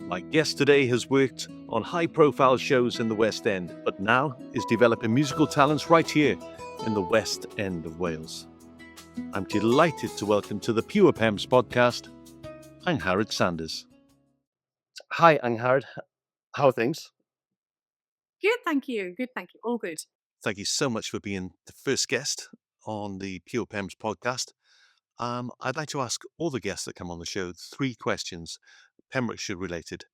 My guest today has worked on high-profile shows in the West End, but now is developing musical talents right here in the West End of Wales. I'm delighted to welcome to the Pure Pembrokeshire podcast, Angharad Sanders. Hi, Angharad. How are things? Good, thank you. Good, thank you. All good. Thank you so much for being the first guest on the Pure Pembrokeshire podcast. I'd like to ask all the guests that come on the show 3 questions, Pembrokeshire related.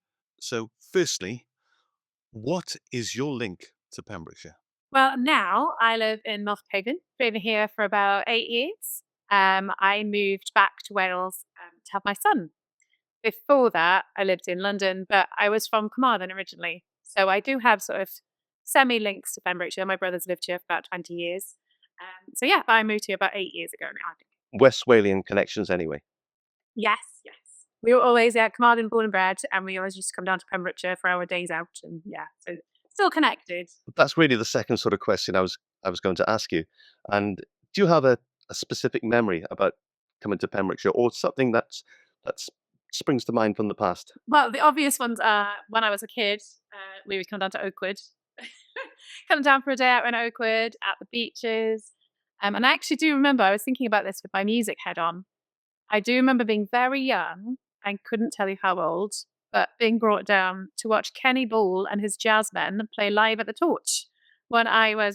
So, firstly, what is your link to Pembrokeshire? Well, now I live in Hiraeth Haven. Been here for about 8 years. I moved back to Wales to have my son. Before that, I lived in London, but I was from Carmarthen originally. So I do have sort of semi-links to Pembrokeshire. My brother's lived here for about 20 years. I moved here about 8 years ago now, I think. West Walian connections, anyway. Yes, yes. We were always Carmarthen born and bred, and we always used to come down to Pembrokeshire for our days out. And yeah, so still connected. That's really the second sort of question I was going to ask you. And do you have a specific memory about coming to Pembrokeshire, or something that's springs to mind from the past? Well, the obvious ones are when I was a kid, we would come down to Oakwood. Come down for a day out in Oakwood at the beaches. And I actually do remember, I was thinking about this with my music head on. I do remember being very young and couldn't tell you how old, but being brought down to watch Kenny Ball and his jazzmen play live at the Torch. We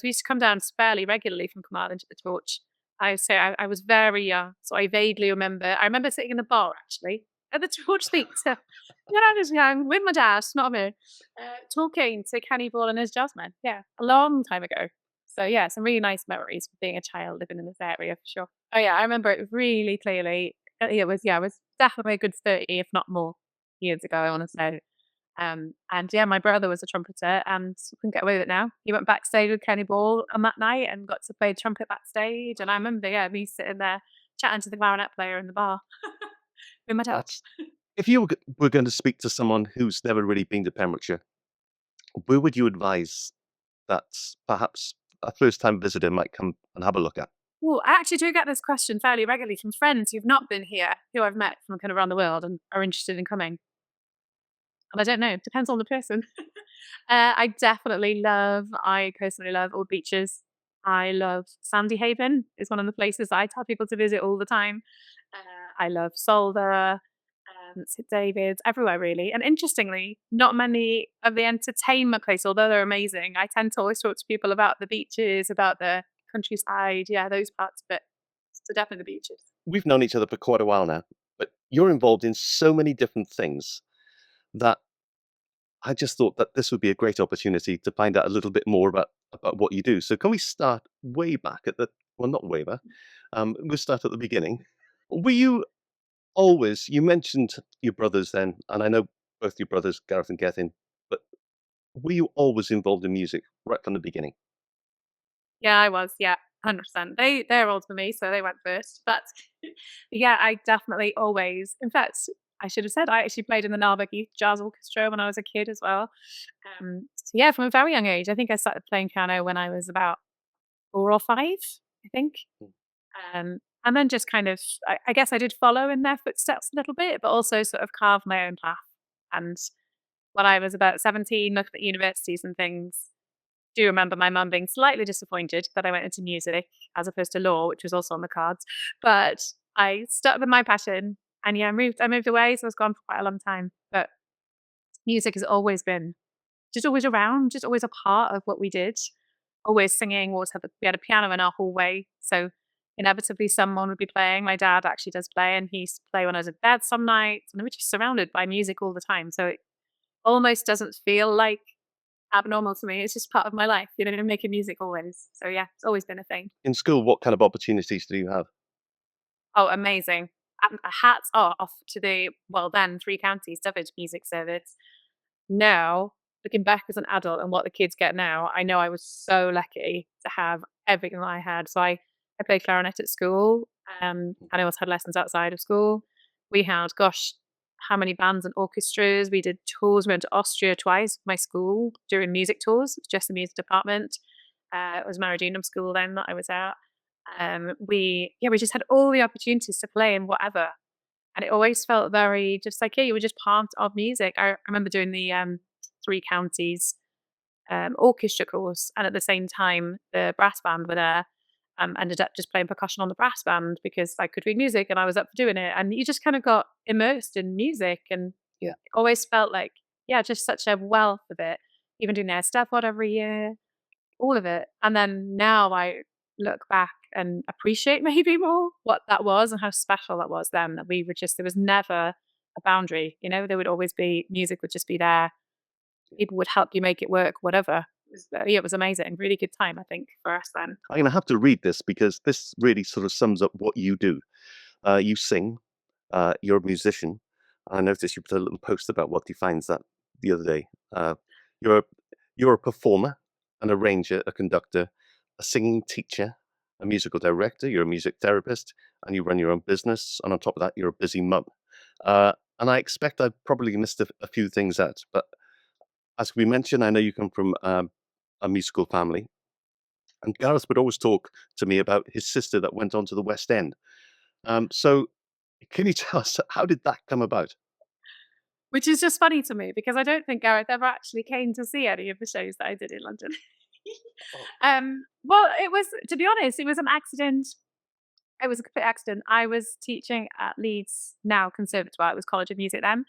used to come down fairly regularly from Carmarthen to the Torch. I was very young, so I vaguely remember. I remember sitting in the bar actually at the Torch Theatre when I was young with my dad, not me, talking to Kenny Ball and his jazzmen. Yeah, a long time ago. So yeah, some really nice memories of being a child living in this area for sure. Oh yeah, I remember it really clearly. It was definitely a good 30, if not more, years ago, I want to say. And yeah, my brother was a trumpeter and couldn't get away with it now. He went backstage with Kenny Ball on that night and got to play trumpet backstage. And I remember, me sitting there chatting to the clarinet player in the bar with my dad. If you were going to speak to someone who's never really been to Pembrokeshire, where would you advise that perhaps a first-time visitor might come and have a look at? Well, I actually do get this question fairly regularly from friends who've not been here, who I've met from kind of around the world and are interested in coming. And I don't know, depends on the person. I personally love all beaches. I love Sandy Haven is one of the places I tell people to visit all the time. I love Solder, St David's, everywhere really. And interestingly, not many of the entertainment places, although they're amazing, I tend to always talk to people about the beaches, about the countryside, those parts of it. So definitely the beaches. We've known each other for quite a while now, but you're involved in so many different things that I just thought that this would be a great opportunity to find out a little bit more about what you do. So can we start way back not way back, we'll start at the beginning. Were you always, you mentioned your brothers then, and I know both your brothers, Gareth and Gethin, but were you always involved in music right from the beginning? Yeah, I was. Yeah, 100%. They're older than me, so they went first. But yeah, I definitely always. In fact, I should have said I actually played in the Narberth Youth Jazz Orchestra when I was a kid as well. So yeah, from a very young age. I think I started playing piano when I was about 4 or 5. I think. And then just kind of, I guess I did follow in their footsteps a little bit, but also sort of carved my own path. And when I was about 17, looking at universities and things, do remember my mum being slightly disappointed that I went into music as opposed to law, which was also on the cards. But I stuck with my passion, and yeah, I moved away, so I was gone for quite a long time. But music has always been just always around, just always a part of what we did. Always singing. We had a piano in our hallway, so inevitably someone would be playing. My dad actually does play, and he used to play when I was in bed some nights, and we were just surrounded by music all the time. So it almost doesn't feel like abnormal to me. It's just part of my life, making music always. So yeah, it's always been a thing. In school, what kind of opportunities do you have? Oh, amazing. Hats off to then 3 counties, Dyfed Music Service. Now, looking back as an adult and what the kids get now, I know I was so lucky to have everything that I had. So I played clarinet at school, and I also had lessons outside of school. We had, gosh, how many bands and orchestras. We did tours. We went to Austria twice, my school, during music tours, just the music department. It was Maradunum School then that I was at. We just had all the opportunities to play in whatever. And it always felt very just like, yeah, you were just part of music. I remember doing the Three Counties orchestra course, and at the same time, the brass band were there. Ended up just playing percussion on the brass band because I could read music and I was up for doing it. And you just kind of got immersed in music, and Yeah. it always felt like, yeah, just such a wealth of it. Even doing their Stafford every year, all of it. And then now I look back and appreciate maybe more what that was and how special that was then. That we were just, there was never a boundary, there would always be music, would just be there. People would help you make it work, whatever. Yeah, it was amazing. Really good time, I think, for us then. I'm gonna have to read this because this really sort of sums up what you do. You sing, you're a musician. I noticed you put a little post about what defines that the other day. You're you're a performer, an arranger, a conductor, a singing teacher, a musical director, you're a music therapist, and you run your own business, and on top of that, you're a busy mum. And I expect I've probably missed a few things out, but as we mentioned, I know you come from, a musical family, and Gareth would always talk to me about his sister that went on to the West End. So can you tell us how did that come about? Which is just funny to me because I don't think Gareth ever actually came to see any of the shows that I did in London. Oh, Well, it was, to be honest, it was an accident. It was a complete accident. I was teaching at Leeds, now Conservatoire. It was College of Music then.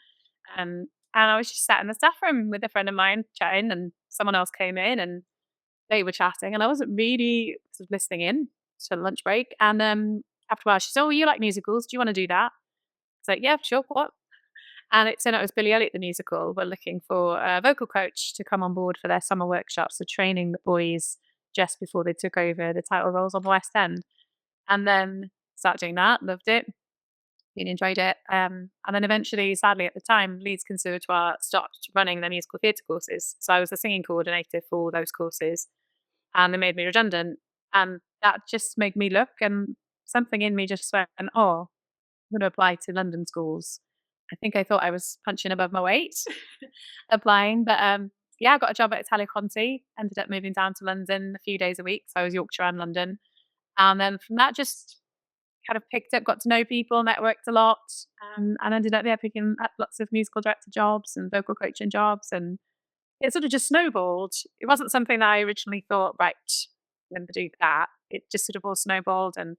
And I was just sat in the staff room with a friend of mine chatting, and someone else came in and they were chatting, and I wasn't really sort of listening in to lunch break. And after a while, she said, "Oh, you like musicals? Do you want to do that?" It's like, "Yeah, sure. What?" And it turned out it was Billy Elliot the musical. We're looking for a vocal coach to come on board for their summer workshops, so training the boys just before they took over the title roles on the West End. And then started doing that, loved it, really enjoyed it. And then eventually, sadly, at the time, Leeds Conservatoire stopped running their musical theatre courses. So I was the singing coordinator for those courses, and they made me redundant. And that just made me look, and something in me just went, oh, I'm going to apply to London schools. I think I thought I was punching above my weight applying, but yeah, I got a job at Italia Conti, ended up moving down to London a few days a week. So I was Yorkshire and London. And then from that, just kind of picked up, got to know people, networked a lot, and ended up there picking up lots of musical director jobs and vocal coaching jobs. And it sort of just snowballed. It wasn't something that I originally thought, right, I'm going to do that. It just sort of all snowballed. And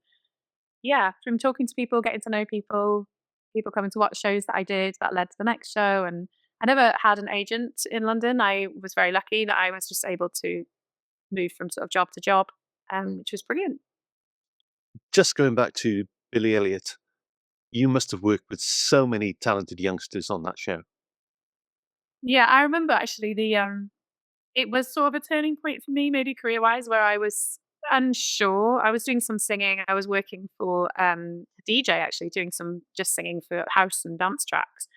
yeah, from talking to people, getting to know people, people coming to watch shows that I did, that led to the next show. And I never had an agent in London. I was very lucky that I was just able to move from sort of job to job, which was brilliant. just going back to Billy Elliot, you must have worked with so many talented youngsters on that show. Yeah, I remember actually it was sort of a turning point for me, maybe career wise, where I was unsure. I was doing some singing. I was working for a DJ actually, doing some just singing for house and dance tracks.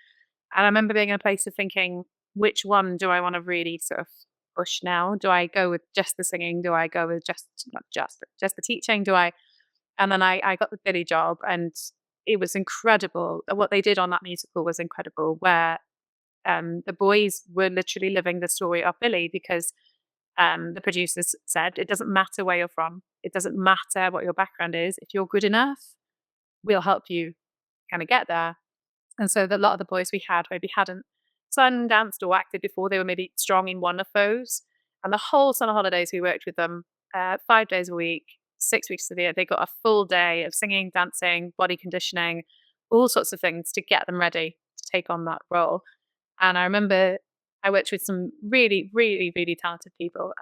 And I remember being in a place of thinking, which one do I want to really sort of push now? Do I go with just the singing? Do I go with just not just but just the teaching? Do I? And then I got the Billy job, and it was incredible. What they did on that musical was incredible. Where the boys were literally living the story of Billy because the producers said it doesn't matter where you're from, it doesn't matter what your background is. If you're good enough, we'll help you kind of get there. And so a lot of the boys we had maybe hadn't sung, danced, or acted before. They were maybe strong in one of those. And the whole summer holidays, we worked with them 5 days a week, 6 weeks of the year. They got a full day of singing, dancing, body conditioning, all sorts of things to get them ready to take on that role. And I remember I worked with some really, really, really talented people.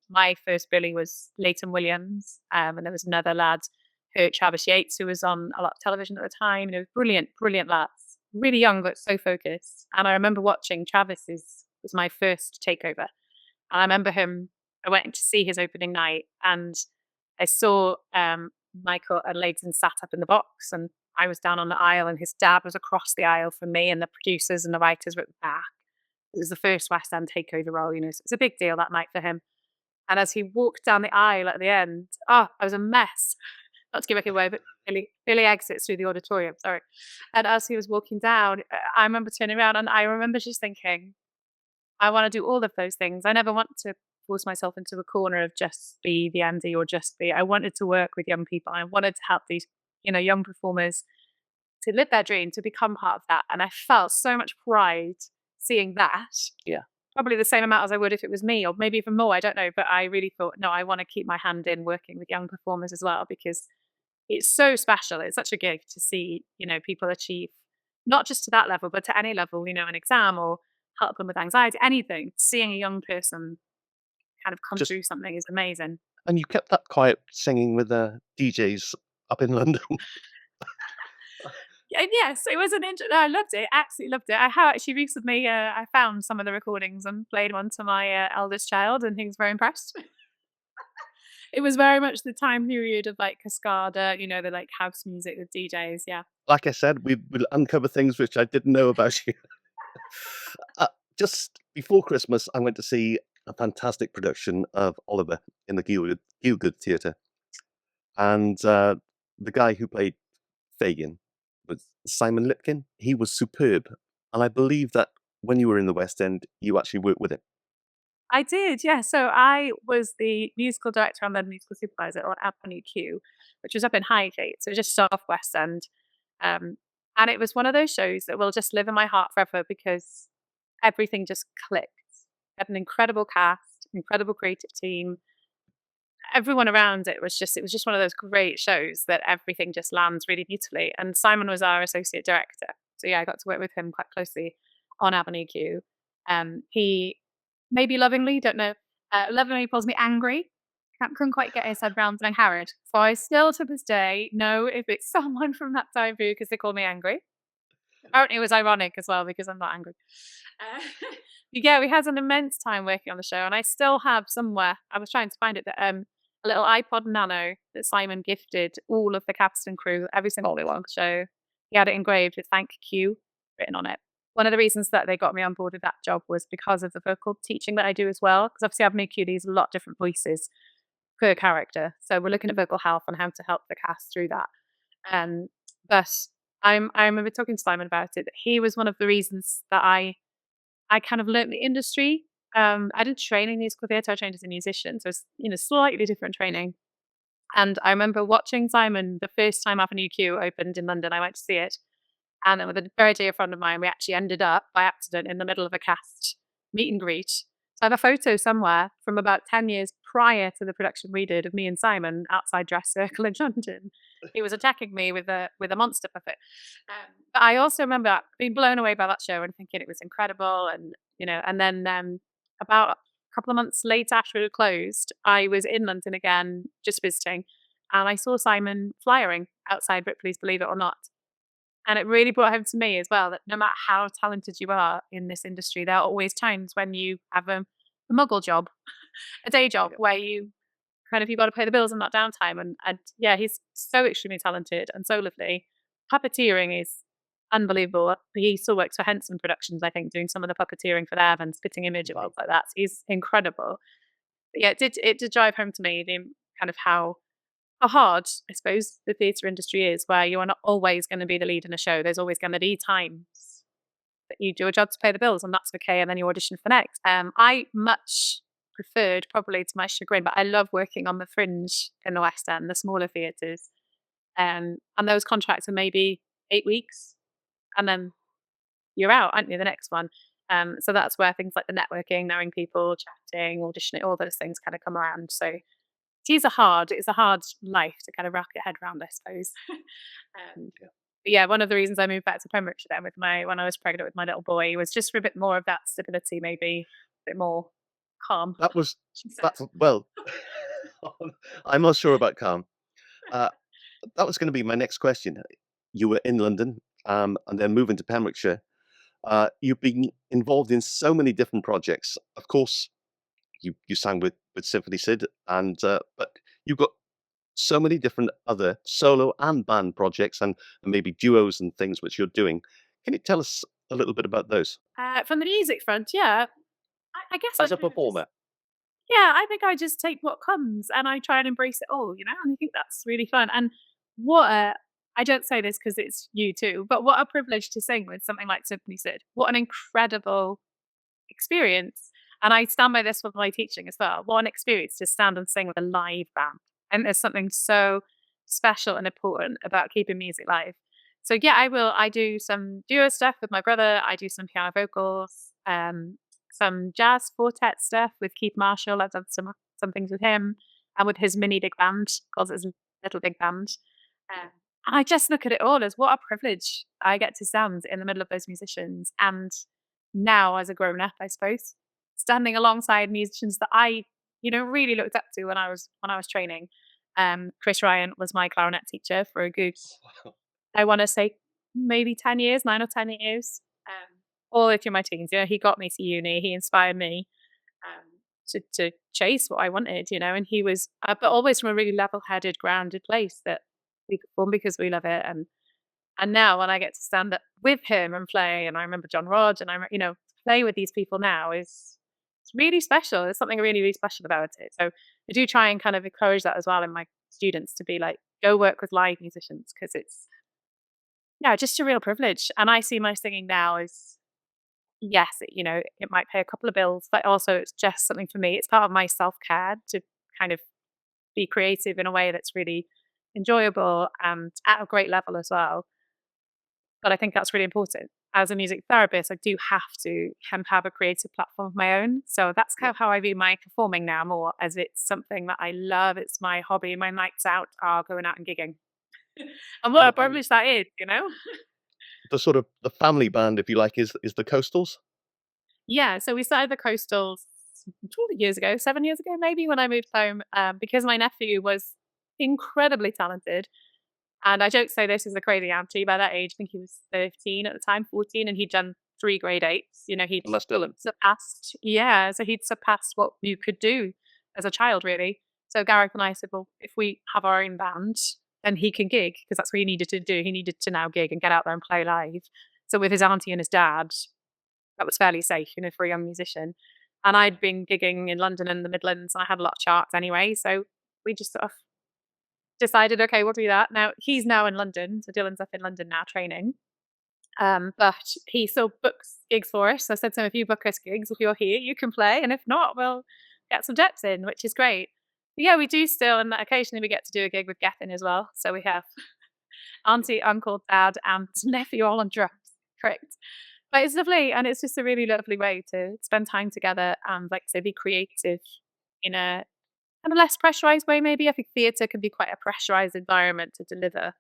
My first Billy was Leighton Williams, and there was another lad, Travis Yates, who was on a lot of television at the time. Brilliant, brilliant lads. Really young, but so focused. And I remember watching Travis's was my first takeover. And I remember him. I went to see his opening night, and I saw Michael and Leighton sat up in the box, and I was down on the aisle, and his dad was across the aisle from me, and the producers and the writers were at the back. It was the first West End takeover role, so it's a big deal that night for him. And as he walked down the aisle at the end, I was a mess. Not to give it away, but Billy exits through the auditorium. Sorry. And as he was walking down, I remember turning around, and I remember just thinking, I want to do all of those things. I never want to force myself into a corner of just be the Andy or just be. I wanted to work with young people. I wanted to help these, young performers to live their dream, to become part of that. And I felt so much pride seeing that. Yeah. Probably the same amount as I would if it was me, or maybe even more, I don't know. But I really thought, no, I want to keep my hand in working with young performers as well, because it's so special. It's such a gift to see, people achieve not just to that level, but to any level, an exam or help them with anxiety, anything. Seeing a young person kind of come Just through something is amazing. and you kept that quiet singing with the DJs up in London. Yes, it was I loved it, absolutely loved it. I have actually recently, I found some of the recordings and played one to my, eldest child, and he was very impressed. It was very much the time period of, like, Cascada, the, like, house music with DJs, yeah. Like I said, we'll uncover things which I didn't know about you. Uh, just before Christmas, I went to see a fantastic production of Oliver in the Gielgud Theatre, and the guy who played Fagin was Simon Lipkin. He was superb, and I believe that when you were in the West End, you actually worked with him. I did, yeah. So I was the musical director and then musical supervisor on Avenue Q, which was up in Highgate, so just off West End. Um, and it was one of those shows that will just live in my heart forever because everything just clicked. Had an incredible cast, incredible creative team. Everyone around it was just one of those great shows that everything just lands really beautifully. And Simon was our associate director. So yeah, I got to work with him quite closely on Avenue Q. He maybe lovingly, don't know, lovingly calls me angry. Couldn't quite get his head round Angharad. So I still to this day know if it's someone from that time period because they call me angry. Apparently it was ironic as well because I'm not angry. Uh, but yeah, we had an immense time working on the show, and I still have somewhere. I was trying to find it that a little iPod Nano that Simon gifted all of the cast and crew, every single day on the show. He had it engraved with "Thank Q" written on it. One of the reasons that they got me on board with that job was because of the vocal teaching that I do as well. Because obviously, Avenue Q needs a lot of different voices per character, so we're looking at vocal health and how to help the cast through that. Um, but I remember talking to Simon about it. That he was one of the reasons that I kind of learnt the industry. I didn't train in musical theatre. I trained as a musician, so it's slightly different training. And I remember watching Simon the first time Avenue Q opened in London. I went to see it, and then with a very dear friend of mine, we actually ended up by accident in the middle of a cast meet and greet. So I have a photo somewhere from about 10 years prior to the production we did of me and Simon outside Dress Circle in London. He was attacking me with a monster puppet. But I also remember being blown away by that show and thinking it was incredible. And then about a couple of months later after it had closed, I was in London again, just visiting, and I saw Simon flyering outside Ripley's, believe it or not. And it really brought home to me as well that no matter how talented you are in this industry, there are always times when you have a muggle job, a day job where you've got to pay the bills and not downtime. And yeah, he's so extremely talented and so lovely. Puppeteering is unbelievable. He still works for Henson Productions, I think, doing some of the puppeteering for them and spitting image and things like that. So he's incredible. But yeah, it did drive home to me the kind of how hard, I suppose, the theatre industry is, where you are not always going to be the lead in a show. There's always going to be times that you do a job to pay the bills, and that's okay, and then you audition for next. I much preferred, probably to my chagrin, but I love working on the fringe in the West End, the smaller theatres. And those contracts are maybe 8 weeks, and then you're out, aren't you, the next one? So that's where things like the networking, knowing people, chatting, auditioning, all those things kind of come around. So it's a hard life to kind of wrap your head around, I suppose. Yeah. But yeah, one of the reasons I moved back to Pembrokeshire then when I was pregnant with my little boy was just for a bit more of that stability, maybe a bit more calm, That was she said. that's well, I'm not sure about calm. Uh, that was gonna be my next question. You were in London, and then moving to Pembrokeshire. You've been involved in so many different projects. Of course, you sang with Symphony Sid, and but you've got so many different other solo and band projects and maybe duos and things which you're doing. Can you tell us a little bit about those? From the music front, yeah, I guess I As a kind of just performer? yeah, I think I just take what comes and I try and embrace it all, and I think that's really fun. And what a I don't say this because it's you too, but what a privilege to sing with something like Symphony Sid. What an incredible experience. And I stand by this with my teaching as well. What an experience to stand and sing with a live band. And there's something so special and important about keeping music live. So yeah, I do some duo stuff with my brother. I do some piano vocals, some jazz quartet stuff with Keith Marshall. I've done some things with him and with his mini big band, calls it his little big band. Um, and I just look at it all as what a privilege I get to stand in the middle of those musicians. And now, as a grown up, I suppose, standing alongside musicians that I, really looked up to when I was training. Chris Ryan was my clarinet teacher for a good, I want to say, maybe 10 years, 9 or 10 years. All through my teens, he got me to uni. He inspired me to chase what I wanted, and he was, but always from a really level-headed, grounded place that we perform because we love it. And now when I get to stand up with him and play, and I remember John Rod, and play with these people now is it's really special. There's something really, really special about it. So I do try and kind of encourage that as well in my students to be like, go work with live musicians because it's, yeah, just a real privilege. And I see my singing now as, yes, it might pay a couple of bills, but also it's just something for me. It's part of my self-care to kind of be creative in a way that's really enjoyable and at a great level as well. But I think that's really important. As a music therapist, I do have to have a creative platform of my own. So that's kind Yeah. of how I view my performing now more as it's something that I love. It's my hobby. My nights out are going out and gigging. And what a And privilege that is. the sort of the family band, if you like, is the Coastals? Yeah, so we started the Coastals years ago, 7 years ago maybe, when I moved home, because my nephew was incredibly talented. And I joke say this is a crazy auntie. By that age, I think he was 13 at the time, 14, and he'd done 3 grade 8s. He'd And that's Dylan. surpassed, yeah, so he'd surpassed what you could do as a child, really. So Gareth and I said, well, if we have our own band, then he can gig because that's what he needed to do. He needed to now gig and get out there and play live. So with his auntie and his dad, that was fairly safe, for a young musician. And I'd been gigging in London and the Midlands, and I had a lot of charts anyway. So we just sort of decided, okay, we'll do that. Now he's now in London, so Dylan's up in London now training. But he still books gigs for us. So I said to him, if you book us gigs, if you're here, you can play, and if not, we'll get some depths in, which is great. But yeah, we do still, and occasionally we get to do a gig with Gethin as well. So we have auntie, uncle, dad, and nephew all on drums. Correct. But it's lovely, and it's just a really lovely way to spend time together and, like I say, be creative in a kind of less pressurized way. Maybe I think theatre can be quite a pressurized environment to deliver,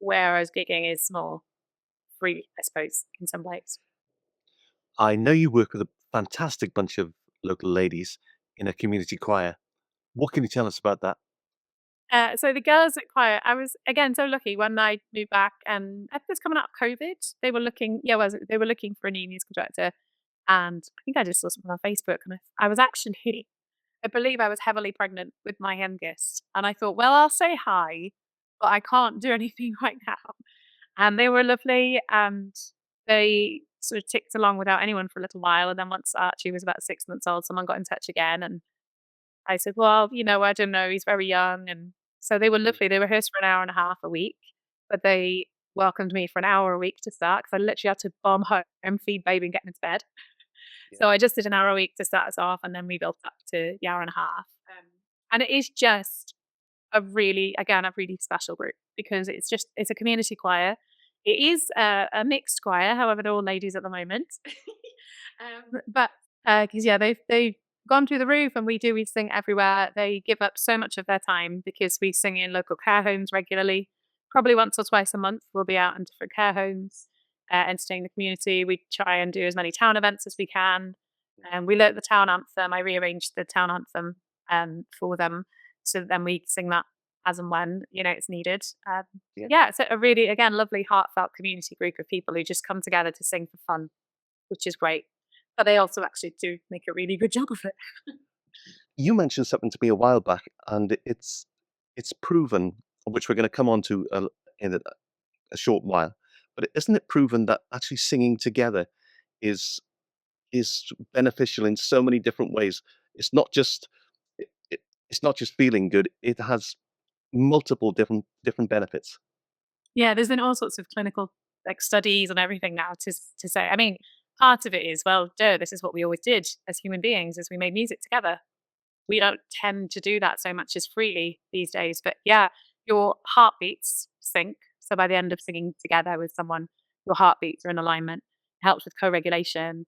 whereas gigging is more free, I suppose, in some ways. I know you work with a fantastic bunch of local ladies in a community choir. What can you tell us about that? So the girls at choir, I was again so lucky when I moved back, and I think it was coming out of COVID. They were looking, yeah, they were looking for a new musical director, and I think I just saw something on Facebook, and I was actually, I believe I was heavily pregnant with my youngest, and I thought, well, I'll say hi, but I can't do anything right now. And they were lovely, and they sort of ticked along without anyone for a little while, and then once Archie was about 6 months old, someone got in touch again, and I said, "Well, I don't know, he's very young," and so they were Mm, lovely. They rehearsed for an hour and a half a week, but they welcomed me for an hour a week to start because I literally had to bomb home, feed baby, and get him into bed. yeah. So I just did an hour a week to start us off, and then we built up to the hour and a half. And it is just a really special group because it's a community choir. It is a mixed choir, however, they're all ladies at the moment. But because yeah, they've gone through the roof, and we sing everywhere. They give up so much of their time because we sing in local care homes regularly. Probably once or twice a month, we'll be out in different care homes, entertaining the community. We try and do as many town events as we can. And we learnt the town anthem. I rearranged the town anthem for them, so then we sing that as and when it's needed. Yeah. Yeah, it's a really, again, lovely, heartfelt community group of people who just come together to sing for fun, which is great. But they also actually do make a really good job of it. You mentioned something to me a while back, and it's proven, which we're going to come on to in a short while. But isn't it proven that actually singing together is is beneficial in so many different ways? It's not just it's not just feeling good. It has multiple different benefits. Yeah, there's been all sorts of clinical like studies and everything now to say. I mean, part of it is, well, duh, this is what we always did as human beings, as we made music together. We don't tend to do that so much as freely these days. But yeah, your heartbeats sync. So by the end of singing together with someone, your heartbeats are in alignment. It helps with co-regulation,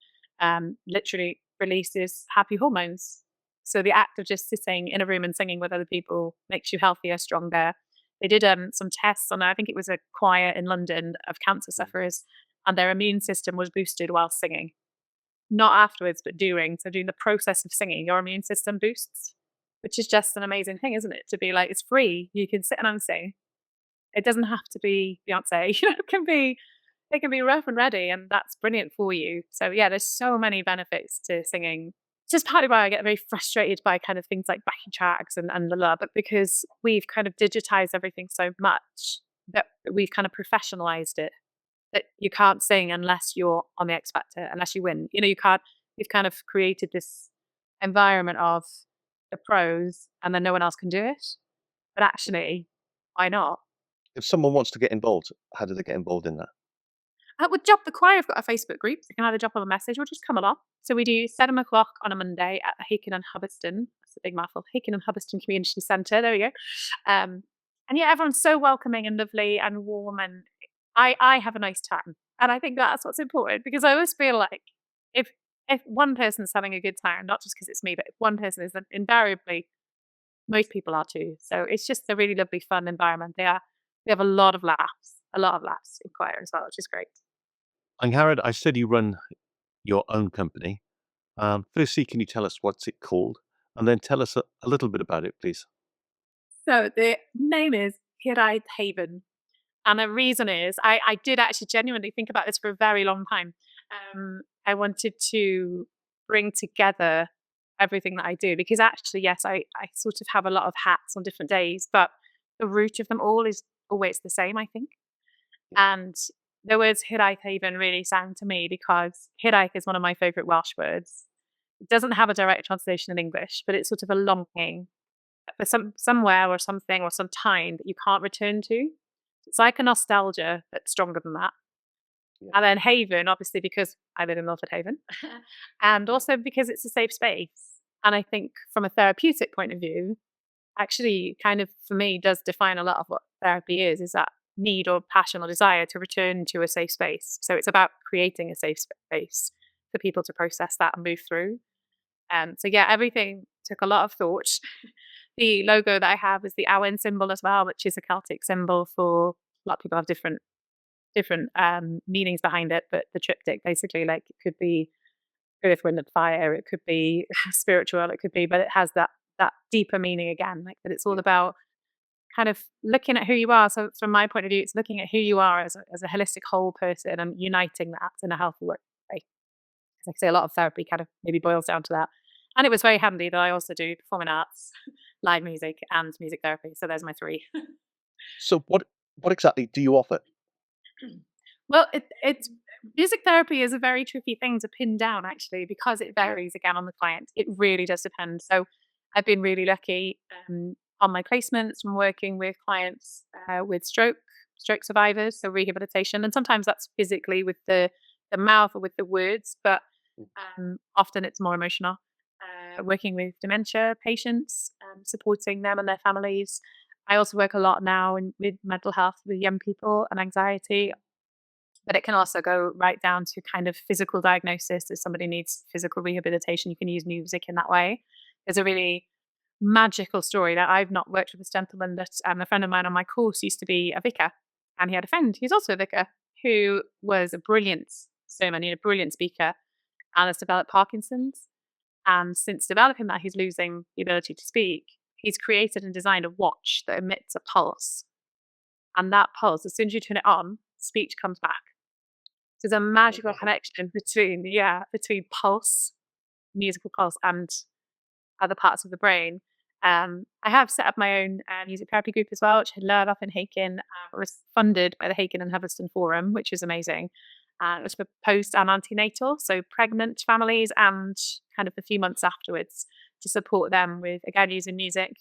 literally releases happy hormones. So the act of just sitting in a room and singing with other people makes you healthier, stronger. They did some tests on, I think it was a choir in London, of cancer sufferers, and their immune system was boosted while singing. Not afterwards, but during. So during the process of singing, your immune system boosts, which is just an amazing thing, isn't it? To be like, it's free. You can sit and sing. It doesn't have to be Beyonce. It can be rough and ready, and that's brilliant for you. So yeah, there's so many benefits to singing. It's just partly why I get very frustrated by kind of things like backing tracks and but because we've kind of digitized everything so much that we've kind of professionalized it, that you can't sing unless you're on the X Factor, unless you win. You know, you can't. We've kind of created this environment of the pros, and then no one else can do it. But actually, why not? If someone wants to get involved, how do they get involved in that? With Job the Choir, I've got a Facebook group. So you can either drop them a message or just come along. So we do 7 o'clock on a Monday at the Haken and Hubbardston. That's a big mouthful. Haken and Hubbardston Community Centre. There we go. And yeah, everyone's so welcoming and lovely and warm, and I have a nice time. And I think that's what's important, because I always feel like if if one person's having a good time, not just because it's me, but if one person is, then invariably most people are too. So it's just a really lovely, fun environment. We have a lot of laughs in choir as well, which is great. Angharad, I said you run your own company. Firstly, can you tell us what's it called? And then tell us a little bit about it, please. So the name is Hiraeth Haven. And the reason is I did actually genuinely think about this for a very long time. I wanted to bring together everything that I do, because actually, yes, I sort of have a lot of hats on different days, but the root of them all is always the same, I think. And the words Hiraeth Haven really sound to me because Hiraeth is one of my favourite Welsh words. It doesn't have a direct translation in English, but it's sort of a longing for somewhere or something or some time that you can't return to. It's like a nostalgia that's stronger than that. Yeah. And then Haven, obviously, because I live in Milford Haven, and also because it's a safe space. And I think from a therapeutic point of view, actually kind of for me does define a lot of what therapy is that need or passion or desire to return to a safe space. So it's about creating a safe space for people to process that and move through. So yeah, everything took a lot of thought. The logo that I have is the Awen symbol as well, which is a Celtic symbol. For a lot of people have different meanings behind it, but the triptych basically, like, it could be earth, wind, and fire. It could be spiritual. It could be, but it has that deeper meaning again, like that. It's all about kind of looking at who you are. So from my point of view, it's looking at who you are as a holistic whole person and uniting that in a healthy way. Like I say, a lot of therapy kind of maybe boils down to that. And it was very handy that I also do performing arts, live music, and music therapy. So there's my three. So what exactly do you offer? Well, it's music therapy is a very tricky thing to pin down, actually, because it varies again on the client. It really does depend. So I've been really lucky on my placements from working with clients with stroke survivors, so rehabilitation, and sometimes that's physically with the mouth or with the words, but often it's more emotional. Working with dementia patients, supporting them and their families. I also work a lot now with mental health with young people and anxiety, but it can also go right down to kind of physical diagnosis. If somebody needs physical rehabilitation, you can use music in that way. There's a really magical story that I've not worked with this gentleman, but a friend of mine on my course used to be a vicar, and he had a friend who's also a vicar who was a brilliant sermon, a brilliant speaker, and has developed Parkinson's. And since developing that, he's losing the ability to speak. He's created and designed a watch that emits a pulse. And that pulse, as soon as you turn it on, speech comes back. So there's a magical connection between pulse, musical pulse, and other parts of the brain. I have set up my own music therapy group as well, which I learned up in Haken. It was funded by the Haken and Hubbardston Forum, which is amazing. It was for post and antenatal, so pregnant families and kind of a few months afterwards, to support them with, again, using music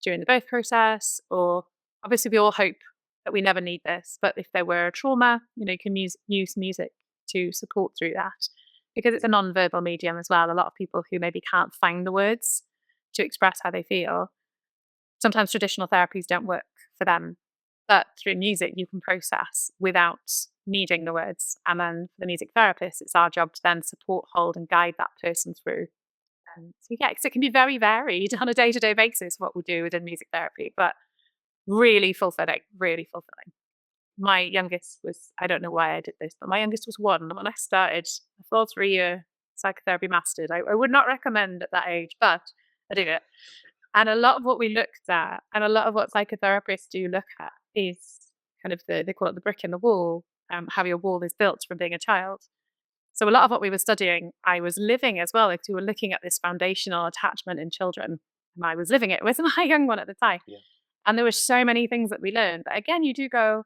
during the birth process. Or obviously we all hope that we never need this, but if there were a trauma, you can use music to support through that, because it's a non-verbal medium as well. A lot of people who maybe can't find the words to express how they feel, sometimes traditional therapies don't work for them. But through music, you can process without needing the words. And then for the music therapist, it's our job to then support, hold, and guide that person through. So yeah, because it can be very varied on a day-to-day basis what we do within music therapy, but really fulfilling, really fulfilling. My youngest was, I don't know why I did this, but my youngest was 1 when I started a full 3-year psychotherapy mastered. I would not recommend at that age, but I did it. And a lot of what we looked at, and a lot of what psychotherapists do look at, is kind of they call it the brick in the wall, how your wall is built from being a child. So a lot of what we were studying, I was living as well. Like we were looking at this foundational attachment in children, and I was living it with my young one at the time. Yeah. And there were so many things that we learned. But again, you do go,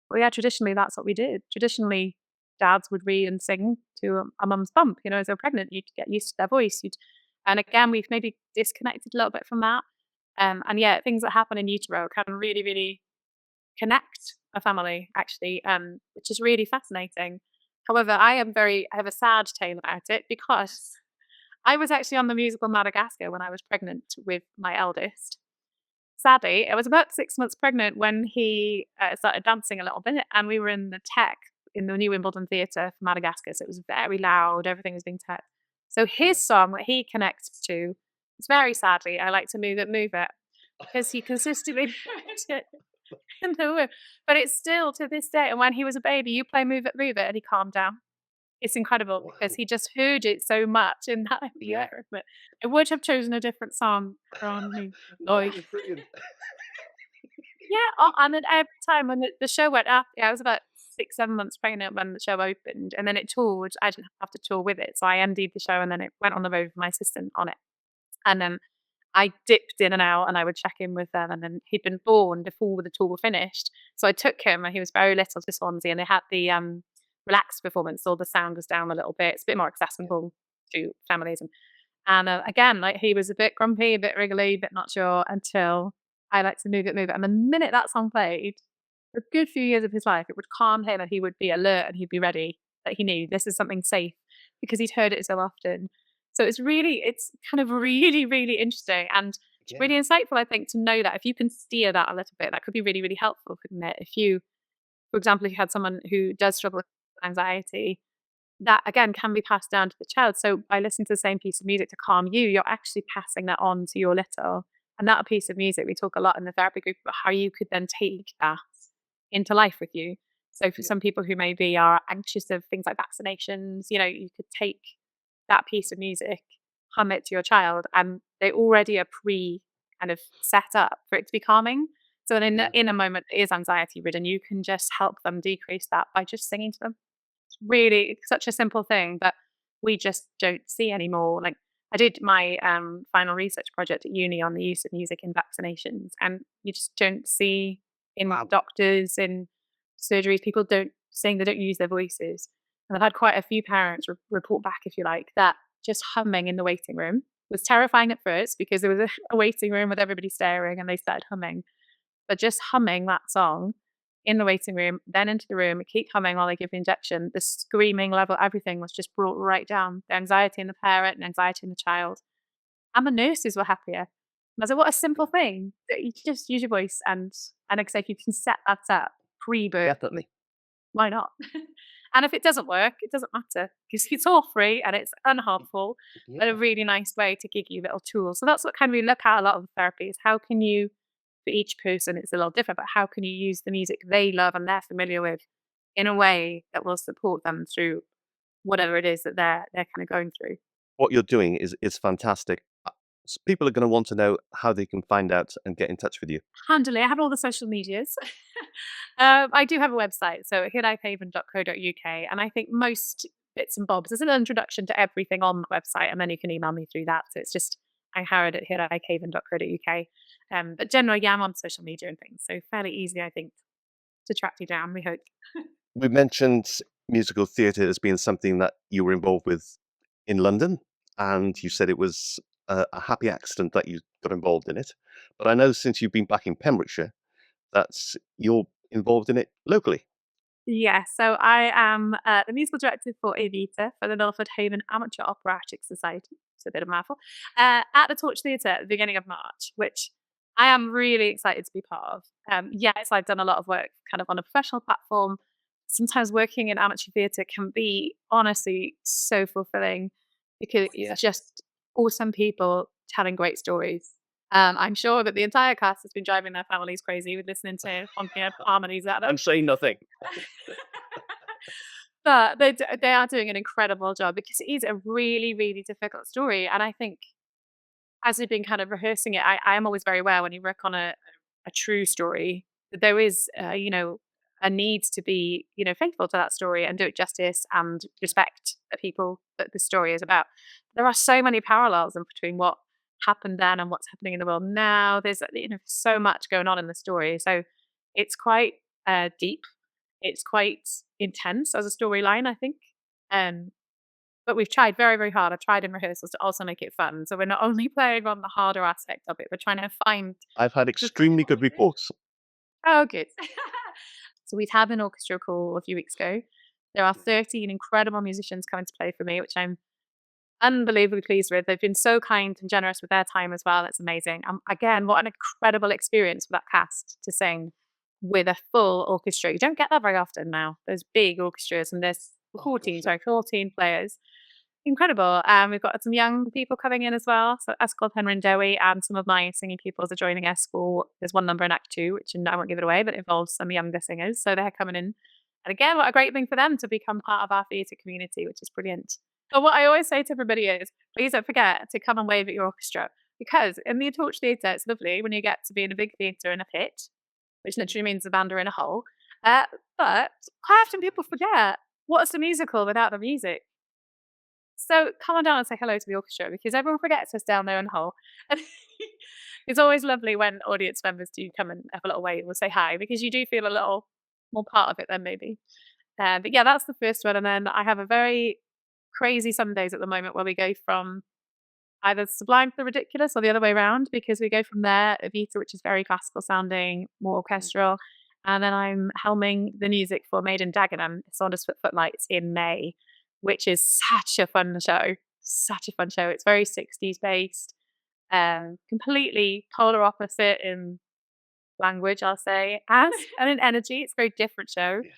well, yeah, traditionally that's what we did. Traditionally, dads would read and sing to a mum's bump. As they're pregnant, you'd get used to their voice. And again, we've maybe disconnected a little bit from that. And yeah, things that happen in utero can really, really connect a family, actually, which is really fascinating. However, I have a sad tale about it because I was actually on the musical Madagascar when I was pregnant with my eldest. Sadly, I was about 6 months pregnant when he started dancing a little bit, and we were in the tech in the New Wimbledon Theatre for Madagascar, so it was very loud, everything was being tech. So his song that he connects to is very sadly, I Like to Move It, because he consistently put it in the room. But it's still to this day, and when he was a baby, you play Move It, and he calmed down. It's incredible because he just heard it so much in that Yeah. year. But I would have chosen a different song from me. No, that was brilliant. Yeah, and then every time when the show went up, yeah, I was about 6, 7 months pregnant when the show opened, and then it toured. I didn't have to tour with it, so I MD'd the show, and then it went on the road with my assistant on it. And then I dipped in and out, and I would check in with them, and then he'd been born before the tour was finished, so I took him, and he was very little, to Swansea, and they had the, relaxed performance, so the sound was down a little bit. It's a bit more accessible to families, and again, like, he was a bit grumpy, a bit wriggly, a bit not sure until I Like to Move It, and the minute that song played, for a good few years of his life, it would calm him and he would be alert and he'd be ready, that he knew this is something safe because he'd heard it so often. So it's kind of really, really interesting and it's Yeah. really insightful, I think, to know that if you can steer that a little bit, that could be really, really helpful, couldn't it? If you, for example, if you had someone who does struggle with anxiety, that again can be passed down to the child. So by listening to the same piece of music to calm you, you're actually passing that on to your little. And that piece of music, we talk a lot in the therapy group about how you could then take that into life with you. So for Yeah. some people who maybe are anxious of things like vaccinations, you could take that piece of music, hum it to your child, and they already are pre kind of set up for it to be calming. So then Yeah. in a moment that is anxiety ridden, you can just help them decrease that by just singing to them. Really such a simple thing, but we just don't see anymore. Like I did my final research project at uni on the use of music in vaccinations, and you just don't see in Wow. doctors, in surgeries, people don't saying they don't use their voices. And I've had quite a few parents report back, if you like, that just humming in the waiting room was terrifying at first because there was a waiting room with everybody staring and they started humming. But just humming that song in the waiting room, then into the room, keep humming while they give the injection. The screaming level, everything was just brought right down. The anxiety in the parent and anxiety in the child. And the nurses were happier. And I said, what a simple thing that you just use your voice and like I say, if you can set that up pre-birth, Definitely. why not? And if it doesn't work, it doesn't matter because it's all free and it's unharmful, but a Yeah. really nice way to give you little tools. So that's what kind of we look at a lot of therapy is how can you, for each person, it's a little different, but how can you use the music they love and they're familiar with in a way that will support them through whatever it is that they're kind of going through. What you're doing is fantastic. People are going to want to know how they can find out and get in touch with you. Handily, I have all the social medias. I do have a website, so hiraethhaven.co.uk, and I think most bits and bobs. There's an introduction to everything on the website, and then you can email me through that. So it's just Angharad at hiraethhaven.co.uk. But generally, yeah, I'm on social media and things, so fairly easy, I think, to track you down. We hope. We mentioned musical theatre as being something that you were involved with in London, and you said it was a happy accident that you got involved in it. But I know since you've been back in Pembrokeshire, that's you're involved in it locally. Yeah, so I am the musical director for Evita for the Hiraeth Haven Amateur Operatic Society. It's a bit of a mouthful. At the Torch Theatre at the beginning of March, which I am really excited to be part of. Yes, I've done a lot of work kind of on a professional platform. Sometimes working in amateur theatre can be honestly so fulfilling because it's Yes. just awesome people telling great stories. I'm sure that the entire cast has been driving their families crazy with listening to honking up harmonies at them. I'm saying nothing. But they are doing an incredible job because it is a really, really difficult story. And I think as we've been kind of rehearsing it, I am always very aware when you work on a true story that there is, a need to be, faithful to that story and do it justice and respect the people that the story is about. There are so many parallels in between what happened then and what's happening in the world now. There's, so much going on in the story. So it's quite deep. It's quite intense as a storyline, I think. Um, but we've tried very, very hard. I've tried in rehearsals to also make it fun. So we're not only playing on the harder aspect of it, we're trying to find I've had just like extremely what good we do. reports. Oh, good. So we've had an orchestra call a few weeks ago. There are 13 incredible musicians coming to play for me, which I'm unbelievably pleased with. They've been so kind and generous with their time as well. It's amazing. Again, what an incredible experience for that cast to sing with a full orchestra. You don't get that very often now. There's big orchestras and there's Oh, lovely. 14 players. Incredible. We've got some young people coming in as well. So Escol Penryndewi and some of my singing pupils are joining us for there's one number in Act Two, which I won't give it away, but it involves some younger singers. So they're coming in. And again, what a great thing for them to become part of our theatre community, which is brilliant. But what I always say to everybody is, please don't forget to come and wave at your orchestra. Because in the Torch Theatre, it's lovely when you get to be in a big theatre in a pit, which literally means the band are in a hole. Uh, but quite often people forget what's a musical without the music. So come on down and say hello to the orchestra because everyone forgets us down there in the hole. And it's always lovely when audience members do come and have a little wave or say hi because you do feel a little more part of it then maybe. But yeah, that's the first one. And then I have a very crazy Sundays at the moment where we go from either sublime to the ridiculous or the other way around because we go from there, Evita, which is very classical sounding, more orchestral. And then I'm helming the music for Made in Dagenham, Saunders Footlights in May, which is such a fun show. Such a fun show. It's very 60s based, completely polar opposite in language, I'll say, and in energy. It's a very different show. Yeah.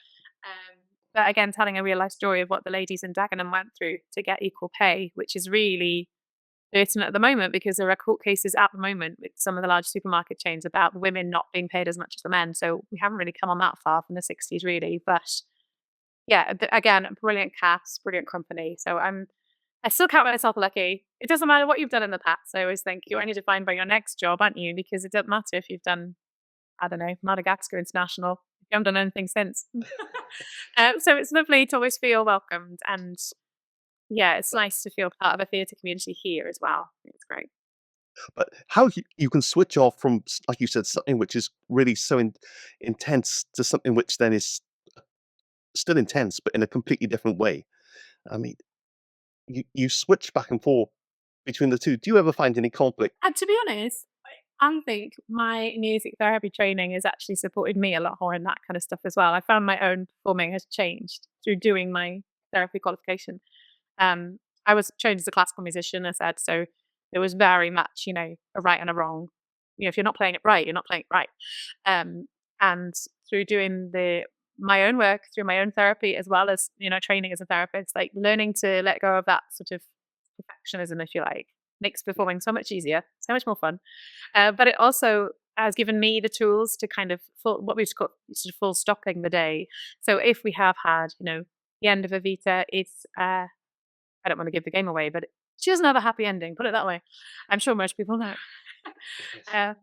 But again, telling a real life story of what the ladies in Dagenham went through to get equal pay, which is really pertinent at the moment because there are court cases at the moment with some of the large supermarket chains about the women not being paid as much as the men. So we haven't really come on that far from the 60s, really. But yeah, again, a brilliant cast, brilliant company. So I still count myself lucky. It doesn't matter what you've done in the past. I always think you're Yeah. only defined by your next job, aren't you? Because it doesn't matter if you've done, I don't know, Madagascar International. If you haven't done anything since. So it's lovely to always feel welcomed and yeah, it's nice to feel part of a theatre community here as well. It's great. But how you can switch off from, like you said, something which is really so intense to something which then is still intense, but in a completely different way. I mean, you switch back and forth between the two. Do you ever find any conflict? And to be honest, I think my music therapy training has actually supported me a lot more in that kind of stuff as well. I found my own performing has changed through doing my therapy qualification. I was trained as a classical musician, as I said, so there was very much, a right and a wrong. If you're not playing it right, you're not playing it right. And through doing my own work, through my own therapy, as well as training as a therapist, like learning to let go of that sort of perfectionism, if you like, makes performing so much easier, so much more fun. But it also has given me the tools to kind of what we call sort of full stopping the day. So if we have had, the end of Evita, it's I don't want to give the game away, but she doesn't have a happy ending. Put it that way. I'm sure most people know. Yes. uh,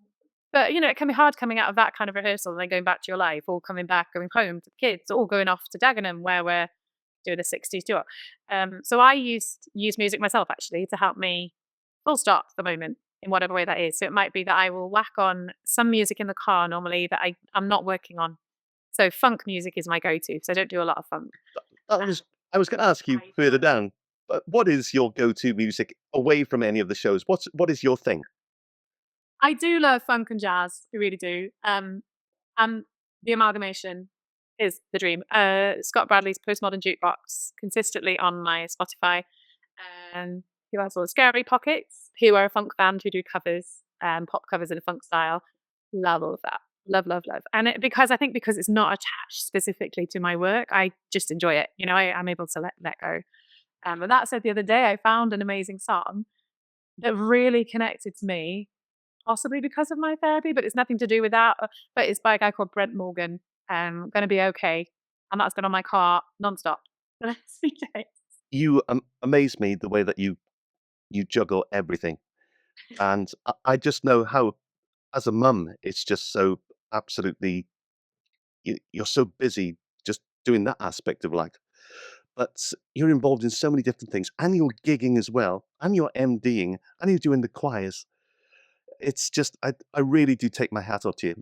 but it can be hard coming out of that kind of rehearsal and then going back to your life, or coming back, going home to the kids, or going off to Dagenham where we're doing a 60s tour. So I use music myself actually to help me full stop the moment in whatever way that is. So it might be that I will whack on some music in the car normally that I'm not working on. So funk music is my go-to. So I don't do a lot of funk. That was I was going to ask you I further down. But what is your go-to music away from any of the shows? What is your thing? I do love funk and jazz. I really do. And the amalgamation is the dream. Scott Bradley's Postmodern Jukebox consistently on my Spotify. And who else? Scary Pockets, who are a funk band who do covers. pop covers in a funk style. Love all of that. Love, love, love. And because it's not attached specifically to my work, I just enjoy it. I'm able to let go. But that said, the other day I found an amazing song that really connected to me, possibly because of my therapy, but it's nothing to do with that. But it's by a guy called Brent Morgan. Gonna be okay, and that's been on my car nonstop for the last 3 days. You amaze me the way that you juggle everything, and I just know how, as a mum, it's just so absolutely you're so busy just doing that aspect of life. But you're involved in so many different things, and you're gigging as well, and you're MDing, and you're doing the choirs. It's just I really do take my hat off to you.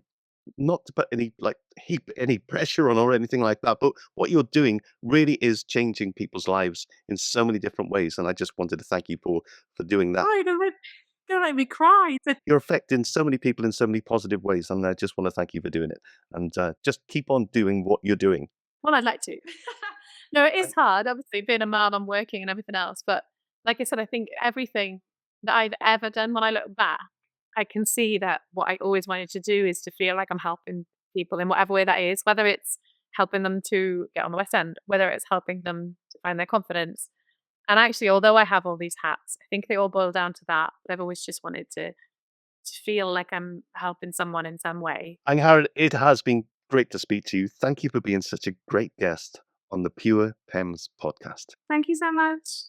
Not to put any like heap any pressure on or anything like that, but what you're doing really is changing people's lives in so many different ways, and I just wanted to thank you for doing that. Oh, you're gonna make me cry. You're affecting so many people in so many positive ways, and I just want to thank you for doing it. And just keep on doing what you're doing. Well, I'd like to. No, it I, is hard, obviously, being a mum and working and everything else, but like I said, I think everything that I've ever done, when I look back, I can see that what I always wanted to do is to feel like I'm helping people in whatever way that is, whether it's helping them to get on the West End, whether it's helping them to find their confidence. And actually, although I have all these hats, I think they all boil down to that. I've always just wanted to feel like I'm helping someone in some way. Angharad, it has been great to speak to you. Thank you for being such a great guest on the Pure Pemms podcast. Thank you so much.